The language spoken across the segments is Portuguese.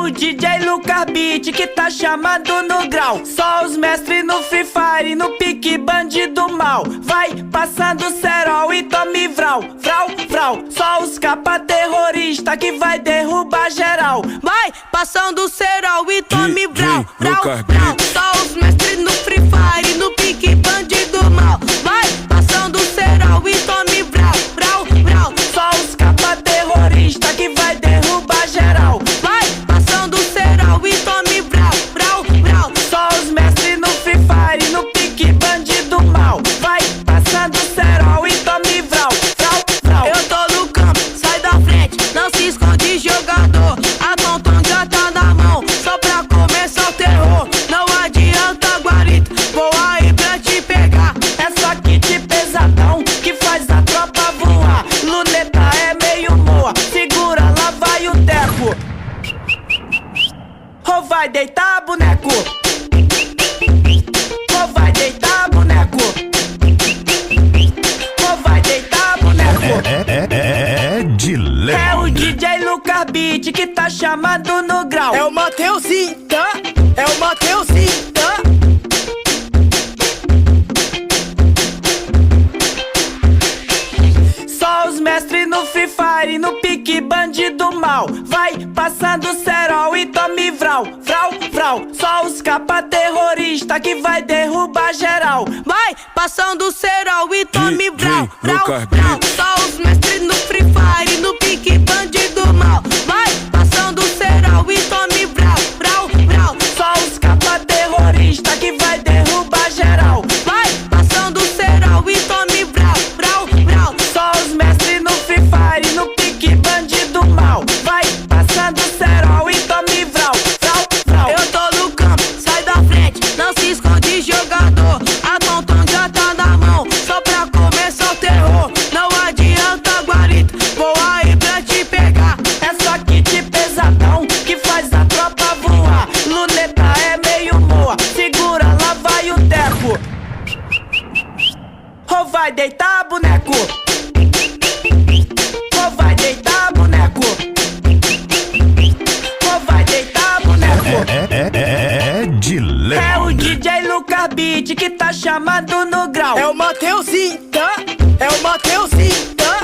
o DJ Lucas Beat que tá chamando no grau. Só os mestres no Free Fire, no pique bandido mal. Vai passando cerol e tome vral, vral, vral. Só os capa terrorista que vai derrubar geral. Vai passando cerol e tome vral, vral, vral. Só os mestres no Free Fire, no pique bandido mal. Vai passando cerol e tome vral, vral, vral. Só os capa terrorista que vai derrubar geral. Vai passando cerol e tome vral, vral, vral. Só os mestres no Free Fire, no pique bandido mal. Vai passando cerol e tome vral, vral, vral. Eu tô no campo, sai da frente, não se esconde jogador. A Tonton já tá na mão, só pra começar o terror. Não adianta guarita, vou aí pra te pegar. É só kit pesadão que faz a tropa voar. Luneta é meio moa, segura, lá vai o teco. Ou vai deitar, boneco? Ou vai deitar, boneco? Ou vai deitar, boneco? É de leve. É o DJ Lucas Beat que tá chamando no grau. É o Mateuzinho, tá? É o Mateuzinho, tá? Só os mestres no Free Fire, no pique bandido mal. Vai passando cerol e tome vral, vral, vral. Só os capa terrorista que vai derrubar geral. Vai passando cerol e tome vral, vral, vral. Só os mestres no Free Fire, no pique bandido mal. Vai passando cerol e tome vral, vral, vral. Só os capa terrorista que vai derrubar geral. Vai passando cerol e tome vral, vral, vral. Só os mestres no Free Fire, no pique bandido mal. Vai passando cerol e tome vral, vral, vral. Eu tô no campo, sai da frente, não se esconde jogador. A Tonton já tá na mão, só pra começar o terror. Não adianta guarita, vou aí pra te pegar. É só kit pesadão que faz a tropa voar. Luneta é meio moa, segura, lá vai o teco. Ou vai deitar, boneco? Ou vai deitar, boneco? Ou vai deitar, boneco? É de leve. É o DJ Lucas Beat que tá chamando no grau. É o Mateuzinho, tá? É o Mateuzinho, tá?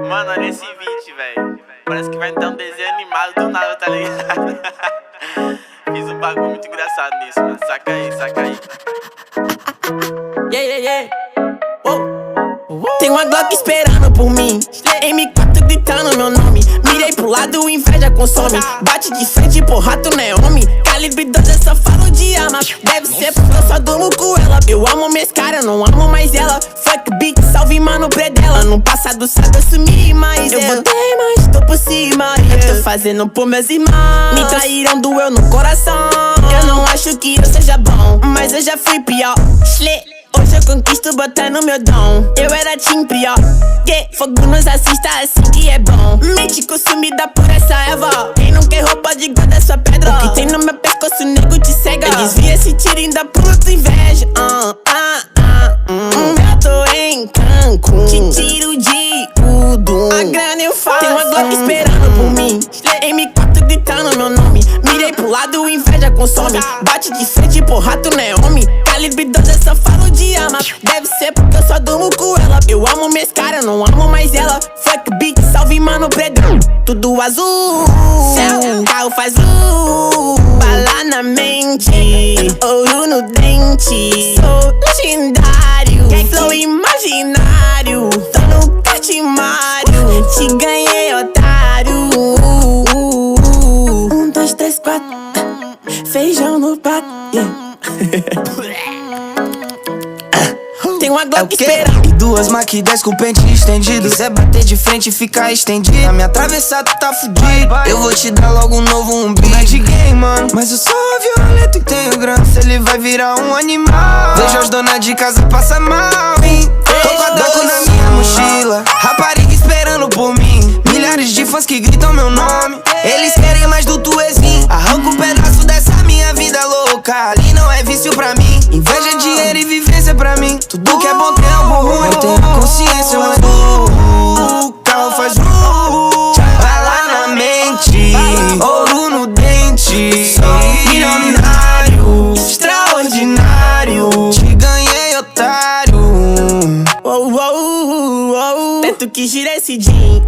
Mano, olha esse vídeo, velho. Parece que vai dar um desenho animado do nada, tá ligado? Fiz um bagulho muito engraçado nisso, mano. Saca aí, saca aí. Yeah, yeah, yeah. Tem uma Glock esperando por mim, M4 gritando meu nome. Mirei pro lado, inveja consome. Bate de frente, porra, tu não é homem. Calibre 12, eu só falo de arma. Deve ser porque eu só durmo com ela. Eu amo minhas caras, não amo mais ela. Fuck beat, salve mano predela. No passado sabe eu sumi, mas eu botei, mas tô por cima. Eu tô fazendo por meus irmãos. Me traíram, doeu no coração. Eu não acho que eu seja bom, mas eu já fui pior. Hoje eu conquisto botando meu dom. Eu era team prior, que fogo nos assista assim que é bom. Mente consumida por essa erva. Quem não quer roupa de guarda sua pedra. O que tem no meu pescoço, nego te cega. Desvia esse tiro, ainda pula tua inveja. Eu tô em Cancún, te tiro de tudo. A grana eu faço. Tem uma Glock esperando por mim, M4 gritando meu nome. Mirei pro lado, inveja consome. Bate de frente, porra, tu não é homem. Calibre 12, eu só falo de arma. Deve ser porque eu só durmo com ela. Eu amo minhas caras, não amo mais ela. Fuck beat, salve mano predão. Tudo azul, céu, carro faz luz. Bala na mente, ouro no dente. Sou legendário, flow imaginário. Tô no Catimário, te ganhei, otário. 1, 2, 3, 4. Feijão no prato, yeah. Tem uma Glock esperando. E duas Mac 10 com o pente estendido. Quiser bater de frente e ficar estendido, na minha atravessar tu tá fudido. Eu vou te dar logo um novo umbigo. Não é de game, mano, mas eu sou violento e tenho grana. Se ele vai virar um animal, vejo as donas de casa passar mal, hein? Tô com a Daco na minha mochila, rapariga esperando por mim. Milhares de fãs que gritam meu nome, eles querem mais do Tuezinho. Arranca um pedaço dessa minha vida louca, ali não é vício pra mim. Inveja, dinheiro e vivência pra mim. Tudo que é bom tem algo ruim. Eu tenho consciência, mas o carro faz bala na mente, ouro no dente. Sou milionário, extraordinário. Te ganhei, otário. Teto que gira esse jean.